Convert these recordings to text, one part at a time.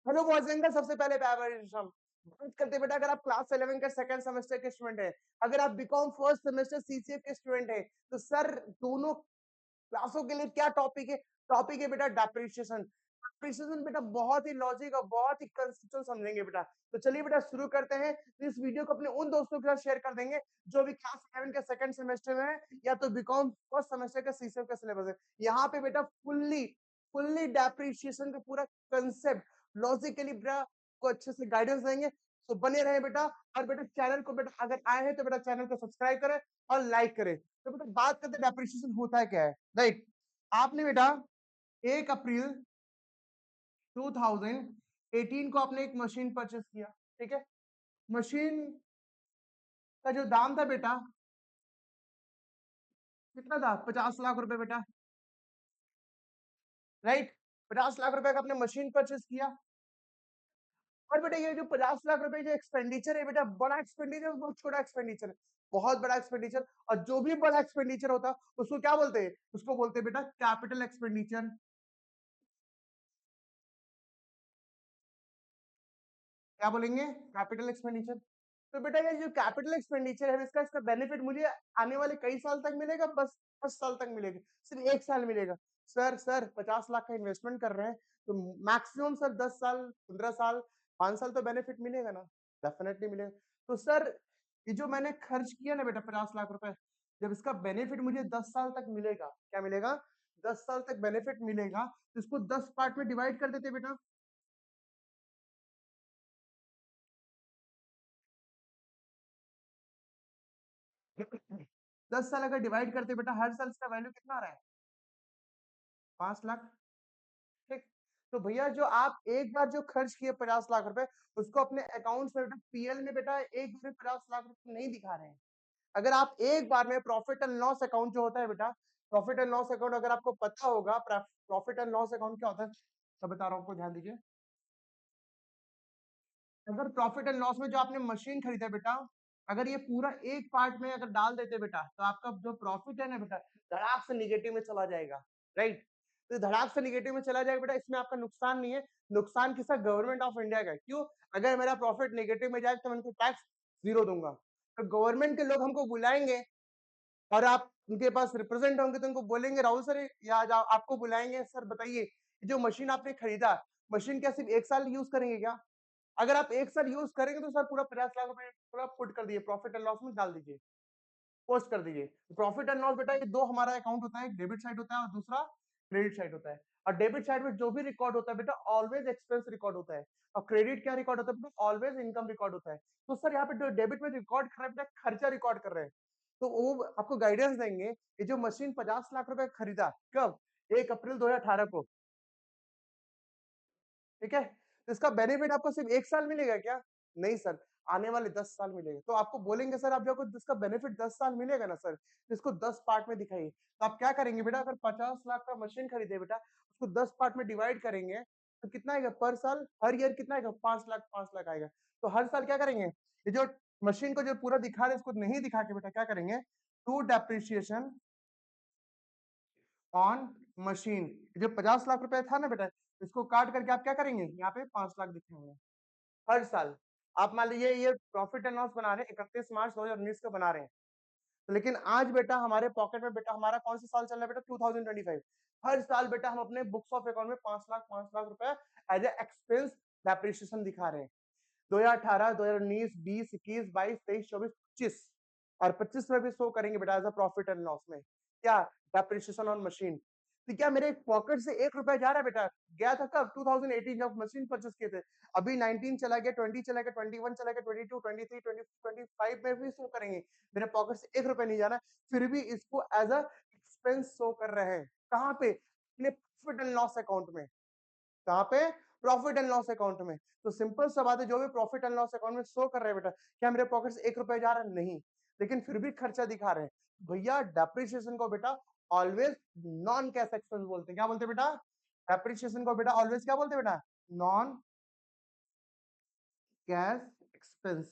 Hello boys and girls, सबसे पहले हम बात करते हैं बेटा। अगर आप क्लास 11 के सेकंड सेमेस्टर के स्टूडेंट हैं, अगर आप बीकॉम फर्स्ट सेमेस्टर सीसीए के स्टूडेंट हैं, तो सर दोनों क्लासों के लिए क्या टॉपिक है? टॉपिक है बेटा डेप्रिसिएशन। डेप्रिसिएशन बेटा बहुत ही लॉजिक और बहुत ही कंसेप्चुअल समझेंगे बेटा। तो चलिए बेटा शुरू करते हैं। तो इस वीडियो को अपने उन दोस्तों के साथ शेयर कर देंगे जो भी क्लास 11 के सेकंड सेमेस्टर में है या तो बीकॉम फर्स्ट सेमेस्टर का सीसीए का सिलेबस है। यहाँ पे बेटा फुल्ली फुल्ली डेप्रिसिएशन का पूरा कंसेप्ट लॉजिकली बेटा को अच्छे से गाइडेंस देंगे। तो बने रहे बेटा। और बेटा चैनल को बेटा अगर आए हैं तो बेटा चैनल को सब्सक्राइब करें और लाइक करें। तो बेटा बात करते हैं डेप्रिसिएशन होता है क्या है। राइट, आपने बेटा 1 अप्रैल 2018 को आपने एक मशीन परचेस किया। ठीक है, मशीन का जो दाम था बेटा कितना था? 50 लाख रुपए बेटा। राइट, 50 लाख रुपए का आपने मशीन परचेस किया। और बेटा ये जो 50 लाख रुपए जो एक्सपेंडिचर है बेटा, बड़ा एक्सपेंडिचर बहुत छोटा एक्सपेंडिचर है? बहुत बड़ा एक्सपेंडिचर। और जो भी बड़ा एक्सपेंडिचर होता है उसको क्या बोलते हैं? उसको बोलते हैं बेटा कैपिटल एक्सपेंडिचर। क्या बोलेंगे? Capital expenditure. तो बेटा ये जो कैपिटल एक्सपेंडिचर है इसका इसका बेनिफिट मुझे आने वाले कई साल तक मिलेगा? बस 10 साल तक मिलेगा? सिर्फ 1 साल मिलेगा? सर 50 लाख का इन्वेस्टमेंट कर रहे हैं तो मैक्सिमम सर 10 साल, 15 साल, 5 साल तो बेनिफिट मिलेगा ना? डेफिनेटली मिलेगा। तो सर ये जो मैंने खर्च किया ना बेटा 50 लाख रुपए, जब इसका बेनिफिट मुझे 10 साल तक मिलेगा, क्या मिलेगा? 10 साल तक बेनिफिट मिलेगा। तो इसको 10 पार्ट में डिवाइड कर देते बेटा। 10 साल अगर डिवाइड करते बेटा, हर साल इसका वैल्यू कितना आ रहा है? 5 लाख। ठीक। तो भैया जो आप एक बार जो खर्च किए 50 लाख रुपए, उसको अपने अकाउंट में बेटा पीएल में बेटा एक बार 50 लाख रुपए नहीं दिखा रहे हैं। अगर आप एक बार में प्रॉफिट एंड लॉस अकाउंट जो होता है बेटा, प्रॉफिट एंड लॉस अकाउंट अगर आपको पता होगा प्रॉफिट एंड लॉस अकाउंट क्या होता है, तो बता रहा हूँ आपको, ध्यान दीजिए। अगर प्रॉफिट एंड लॉस में जो आपने मशीन खरीदा बेटा, अगर ये पूरा एक पार्ट में अगर डाल देते बेटा, तो आपका जो प्रॉफिट है ना बेटा धड़ाक से निगेटिव में चला जाएगा। राइट, तो धड़ाक से निगेटिव में चला जाएगा बेटा। इसमें आपका नुकसान नहीं है। नुकसान किसका? गवर्नमेंट ऑफ इंडिया का। क्यों? अगर मेरा प्रॉफिट नेगेटिव में जाए तो मैं उनको टैक्स जीरो दूंगा। तो गवर्नमेंट के लोग हमको बुलाएंगे और आप उनके पास रिप्रेजेंट होंगे तो उनको बोलेंगे राहुल सर या आपको बुलाएंगे, सर बताइए जो मशीन आपने खरीदा, मशीन क्या सिर्फ 1 साल यूज करेंगे क्या? अगर आप 1 साल यूज करेंगे तो सर पूरा 50 लाख रुपए पूरा पुट कर दिए, प्रॉफिट एंड लॉस में डाल दीजिए, पोस्ट कर दीजिए। प्रॉफिट एंड लॉस बेटा ये दो हमारा अकाउंट होता है, एक डेबिट साइड होता है और दूसरा क्रेडिट साइड होता है। और डेबिट साइड में जो भी रिकॉर्ड होता है बेटा ऑलवेज एक्सपेंस रिकॉर्ड होता है, और क्रेडिट क्या रिकॉर्ड होता है बेटा? ऑलवेज इनकम रिकॉर्ड होता है। तो सर यहाँ पे जो डेबिट में रिकॉर्ड कर रहे हैं बेटा, खर्चा रिकॉर्ड कर रहे हैं। तो वो आपको गाइडेंस देंगे। ये जो मशीन 50 लाख रुपए खरीदा कब? 1 अप्रैल 2018 को। ठीक है, तो इसका बेनिफिट आपको सिर्फ 1 साल मिलेगा क्या? नहीं सर, आने वाले 10 साल मिलेगा। तो आपको बोलेंगे सर आप जो इसका बेनिफिट 10 साल मिलेगा ना सर, तो इसको 10 पार्ट में दिखाइए। तो आप क्या करेंगे बेटा, अगर 50 लाख का मशीन खरीदे बेटा, उसको 10 पार्ट में डिवाइड करेंगे तो कितना आएगा पर साल? हर ईयर कितना आएगा? 5 लाख 5 लाख आएगा। तो हर साल क्या करेंगे, ये जो मशीन को जो पूरा दिखा रहे इसको नहीं दिखा के बेटा क्या करेंगे, टू डेप्रिसिएशन ऑन मशीन। जो 50 लाख रुपए था ना बेटा, इसको काट करके आप क्या करेंगे, यहाँ पे 5 लाख दिखेंगे हर साल। आप मान लीजिए ये प्रॉफिट एंड लॉस बना रहे हैं 31 मार्च 2019 का बना रहे हैं, तो लेकिन आज बेटा हमारे पॉकेट में बेटा हमारा कौन सा साल चल रहा है बेटा? 2025। हर साल बेटा हम अपने बुक्स ऑफ अकाउंट में 5 लाख रुपए एज ए एक्सपेंस डेप्रिसिएशन दिखा रहे हैं। 2018, 2019, 20, 21, 22, 23, 24, 25 और 25 में भी शो करेंगे बेटा as a profit and loss में। क्या? Depreciation on machine. तो क्या मेरे पॉकेट से 1 रुपया जा रहा है बेटा? गया था कब? 2018 जब मशीन परचेस किए थे। अभी 19 चला गया, 20 चला गया, 21 चला गया, 22, 23, 20, 25 में भी शो करेंगे। मेरे पॉकेट से 1 रुपया नहीं जा रहा है, फिर भी इसको एज अ एक्सपेंस शो कर रहे हैं। कहाँ पे? अपने प्रॉफिट एंड लॉस अकाउंट में। कहाँ पे? प्रॉफिट एंड लॉस अकाउंट में। तो सिंपल सा बात है, जो भी प्रॉफिट एंड लॉस अकाउंट में शो कर रहे हैं बेटा, क्या मेरे पॉकेट से 1 रुपया जा रहा है? नहीं, लेकिन फिर भी खर्चा दिखा रहे हैं। भैया डेप्रिसिएशन को बेटा ऑलवेज नॉन कैश एक्सपेंस बोलते हैं। क्या बोलते हैं बेटा? डेप्रिसिएशन को बेटा ऑलवेज क्या बोलते हैं बेटा? Non cash expense.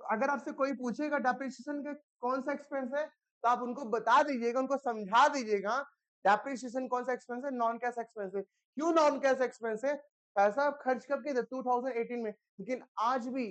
तो अगर आपसे कोई पूछेगा डेप्रिसिएशन के कौन सा एक्सपेंस है, तो आप उनको बता दीजिएगा, उनको समझा दीजिएगा डेप्रिसिएशन कौन सा एक्सपेंस है? नॉन कैश एक्सपेंस है। क्यों नॉन कैश एक्सपेंस है? पैसा आप खर्च कब किए थे 2018 में, लेकिन आज भी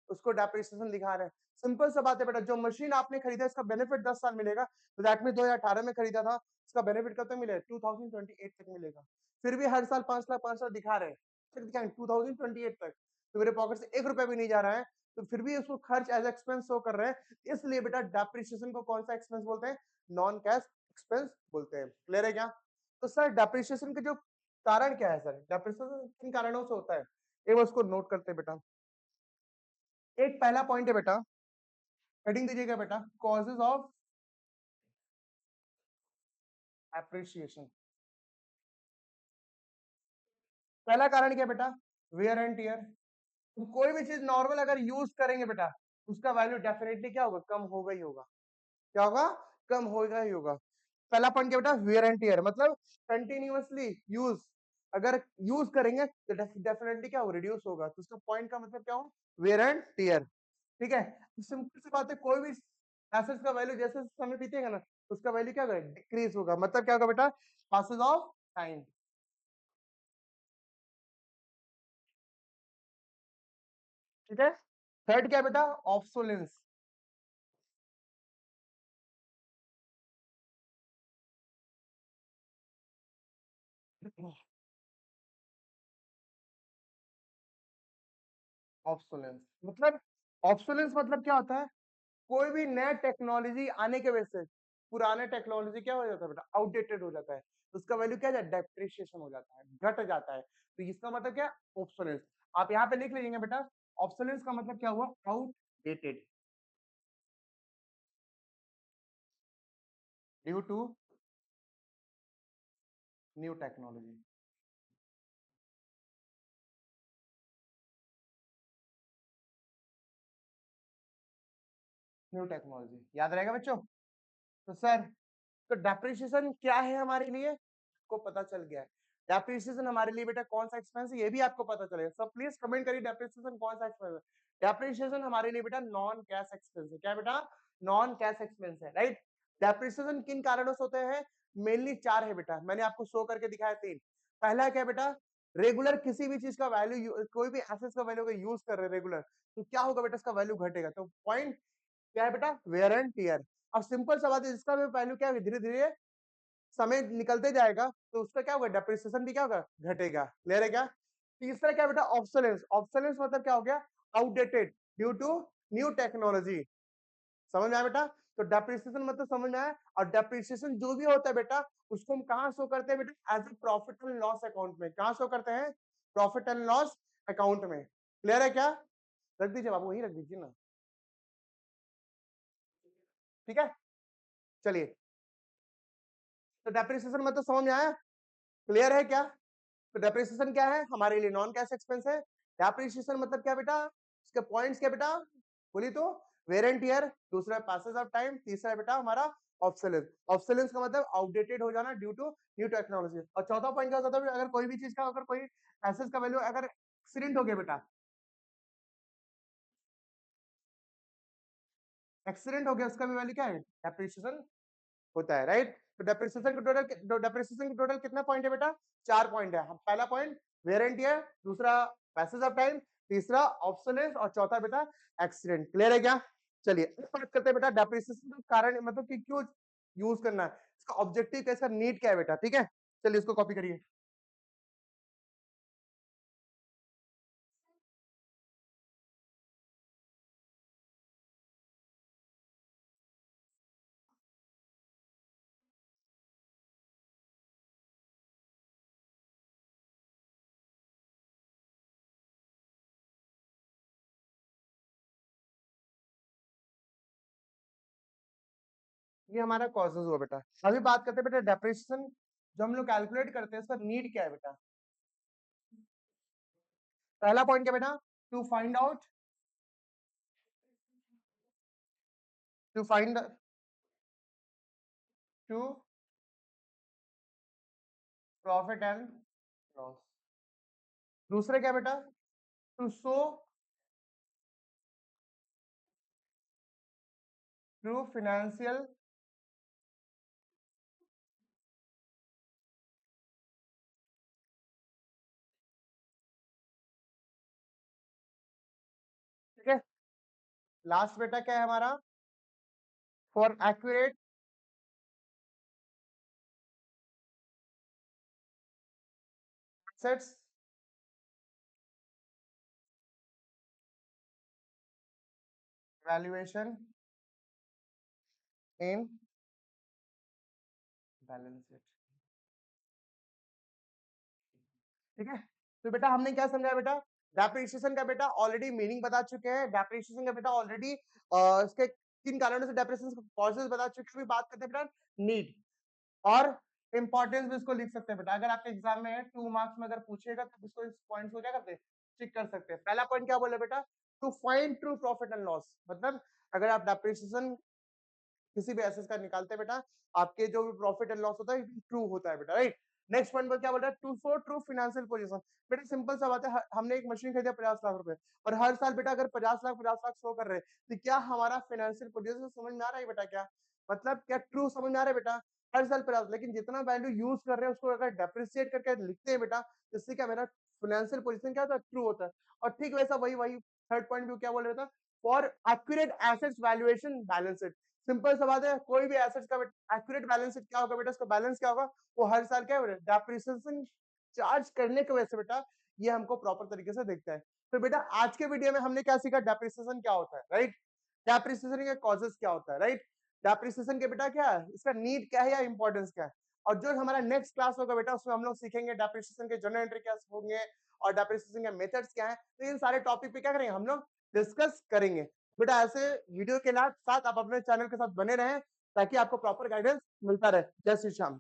उसको डेप्रिसिएशन दिखा रहे हैं। सिंपल सा बात है बेटा, जो मशीन आपने खरीदा इसका बेनिफिट 10 साल मिलेगा, तो दैट मीन 2018 में खरीदा था, इसका बेनिफिट कब तक मिलेगा 2028 तक मिलेगा। फिर भी हर साल 5 लाख दिखा रहे हैं, 2028 तक, तो मेरे पॉकेट से 1 रुपया भी नहीं जा रहा है, तो फिर भी उसको खर्च एज एक्सपेंस शो कर रहे हैं। इसलिए बेटा डेप्रिसिएशन को कौन सा एक्सपेंस बोलते हैं, नॉन कैश एक्सपेंस बोलते हैं। क्लियर है क्या? तो सर डेप्रिसिएशन के जो कारण क्या है सर, डेप्रिसिएशन किन कारणों से होता है, एक बार उसको नोट करते हैं बेटा। एक पहला पॉइंट है बेटा, हेडिंग दीजिएगा बेटा, कॉजेज ऑफ एप्रिसिएशन। पहला कारण क्या बेटा, वेयर एंड टियर। तो कोई भी चीज नॉर्मल अगर यूज करेंगे बेटा, उसका वैल्यू डेफिनेटली क्या होगा, कम होगा ही होगा। क्या होगा, कम होगा ही होगा। पहला पॉइंट क्या बेटा, वेयर एंड टियर, मतलब कंटिन्यूअसली यूज, अगर यूज करेंगे तो डेफिनेटली क्या होगा, रिड्यूस होगा। तो उसका पॉइंट का मतलब क्या हो, वेयर एंड टियर। ठीक है, सिंपल सी बात है, कोई भी एसेट्स का वैल्यू जैसे समय बीतेगा ना, उसका वैल्यू क्या होगा, डिक्रीज होगा। मतलब क्या होगा बेटा, पासेस ऑफ टाइम। ठीक है, थर्ड क्या बेटा, ऑब्सोलेंस। ऑब्सोलेंस मतलब, ऑब्सोलेंस मतलब क्या होता है, कोई भी नया टेक्नोलॉजी आने के वजह से पुराने टेक्नोलॉजी क्या हो जाता है बेटा, आउटडेटेड हो जाता है, उसका वैल्यू क्या है, डेप्रिशिएशन हो जाता है, घट जाता है। तो इसका मतलब क्या, ऑब्सोलेंस। आप यहाँ पे लिख लीजिएगा बेटा, ऑब्सोलेंस का मतलब क्या हुआ, outdated due to new technology. New technology याद रहेगा बच्चों। तो सर, तो डेप्रिसिएशन क्या है हमारे लिए, आपको पता चल गया है। डेप्रिसिएशन हमारे लिए बेटा कौन सा एक्सपेंस है, ये भी आपको पता चलेगा। सब प्लीज कमेंट करिए डेप्रिसिएशन कौन सा एक्सपेंस है। डेप्रिसिएशन हमारे लिए बेटा नॉन कैश एक्सपेंस है। क्या बेटा, नॉन कैश एक्सपेंस है, राइट। डेप्रिसिएशन किन कारणों से होते हैं, मेनली चार है बेटा, मैंने आपको शो करके दिखाया तीन। पहला क्या बेटा, रेगुलर किसी भी चीज का वैल्यू, कोई भी एसेट का वैल्यू अगर यूज कर रहे हैं रेगुलर, तो क्या होगा बेटा, इसका वैल्यू घटेगा। तो पॉइंट क्या है बेटा, वेयर एंड टियर। अब सिंपल सा बात है, इसका भी वैल्यू क्या है, धीरे धीरे समय निकलते जाएगा, तो उसका क्या होगा, डेप्रिसिएशन भी क्या होगा, घटेगा। क्लियर है क्या? तीसरा क्या बेटा, ऑब्सोलेंस। ऑब्सोलेंस मतलब क्या हो गया, outdated due to new technology. समझ में आया बेटा? तो डेप्रिसिएशन मतलब समझ में आया। और डेप्रिसिएशन जो भी होता है बेटा, उसको हम कहाँ शो करते हैं बेटा, as a profit and loss account में। कहाँ शो करते हैं, प्रॉफिट एंड लॉस अकाउंट में। क्लियर है क्या? रख दीजिए बाबू, वही रख दीजिए ना। ठीक है, चलिए। तो डेप्रिसिएशन मतलब समझ में आया, क्लियर है क्या? तो डेप्रिसिएशन क्या है, हमारे लिए नॉन कैश एक्सपेंस है। डेप्रिसिएशन मतलब क्या बेटा, इसके पॉइंट्स क्या बेटा, बोली तो, वेयर एंड टियर, दूसरा पैसेज ऑफ टाइम, तीसरा बेटा हमारा ऑब्सोलेंस। ऑब्सोलेंस का मतलब आउटडेटेड हो जाना ड्यू टू न्यू टेक्नोलॉजी। और चौथा पॉइंट क्या होता है, अगर कोई भी चीज का, अगर कोई एसेट का वैल्यू अगर एक्सीडेंट हो गया बेटा, एक्सीडेंट हो गया, उसका भी वैल्यू क्या है, डेप्रिसिएशन होता है, राइट। तो डेप्रिसिएशन के टोटल कितना पॉइंट है बेटा, चार पॉइंट है। हम पहला पॉइंट वेयर एंड टियर, दूसरा पैसेज ऑफ टाइम, तीसरा ऑब्सोलेंस, और चौथा बेटा एक्सीडेंट। क्लियर है क्या? चलिए अब बात करते हैं बेटा डेप्रिसिएशन का कारण, मतलब कि क्यों यूज करना है, इसका ऑब्जेक्टिव क्या है, इसका नीड क्या है बेटा। ठीक है, चलिए इसको कॉपी करिए। ये हमारा कॉजेज हुआ बेटा। अभी बात करते हैं बेटा डेप्रिसिएशन जो हम लोग कैलकुलेट करते हैं, इसका नीड क्या है बेटा। पहला पॉइंट क्या बेटा, to find out, to find, to profit and loss. दूसरे क्या बेटा, टू शो ट्रू फिनेंशियल ठीक है। लास्ट बेटा क्या है हमारा, for accurate assets valuation in balance sheet. ठीक है। तो बेटा हमने क्या समझा बेटा, डेप्रिसिएशन का बेटा ऑलरेडी मीनिंग बता चुके हैं, डेप्रिसिएशन का बेटा ऑलरेडी इसके किन कारणों से डेप्रिसिएशन कॉजेस बता चुके हैं। अभी बात करते हैं बेटा नीड और इंपॉर्टेंस भी इसको लिख सकते हैं बेटा। अगर आपके एग्जाम में 2 मार्क्स में अगर पूछेगा तो इसको इस पॉइंट्स को क्या करते हैं, चेक कर सकते हैं। पहला पॉइंट क्या बोले बेटा, to find true profit and loss, मतलब अगर आप डेप्रिसिएशन किसी भी एसेट का निकालते हैं बेटा, आपके जो भी प्रॉफिट एंड लॉस होता है ट्रू होता है बेटा, राइट। नेक्स्ट पॉइंट पर क्या बोल रहा है, to for true financial position. बेटा सिंपल सा बात है, हमने एक मशीन खरीदा 50 लाख रुपए और हर साल बेटा अगर 50 लाख शो कर रहे हैं तो क्या हमारा फाइनेंशियल पोजीशन समझ में आ रहा है बेटा, क्या मतलब क्या ट्रू समझ में आ रहा है बेटा, हर साल 50, लेकिन जितना वैल्यू यूज कर रहे हैं उसको अगर डेप्रिसिएट करके लिखते हैं बेटा, इससे क्या मेरा फाइनेंशियल पोजीशन क्या होता है, ट्रू होता है। और ठीक वैसा वही वही थर्ड पॉइंट भी क्या बोल रहा था, for accurate assets valuation balance sheet. Simple सा बात है, कोई भी एसेट्स का एक्यूरेट बैलेंस शीट क्या होगा बेटा, उसका बैलेंस क्या होगा, वो हर साल क्या है डेप्रिसिएशन चार्ज करने की वजह से बेटा ये हमको प्रॉपर तरीके से देखता है। तो बेटा आज के वीडियो में हमने क्या सीखा, डेप्रिसिएशन क्या होता है, राइट, डेप्रिसिएशन के कॉजेस क्या होता है, राइट, डेप्रिसिएशन के बेटा क्या है, इसका नीड क्या है या इंपॉर्टेंस क्या है। और जो हमारा नेक्स्ट क्लास होगा बेटा उसमें हम लोग सीखेंगे डेप्रिसिएशन के जर्नल एंट्री क्या होंगे और डेप्रिसिएशन के मेथड्स क्या है। तो इन सारे टॉपिक पे क्या करेंगे हम लोग, डिस्कस करेंगे। बेटा ऐसे वीडियो के साथ आप अपने चैनल के साथ बने रहें ताकि आपको प्रॉपर गाइडेंस मिलता रहे। जय श्री श्याम।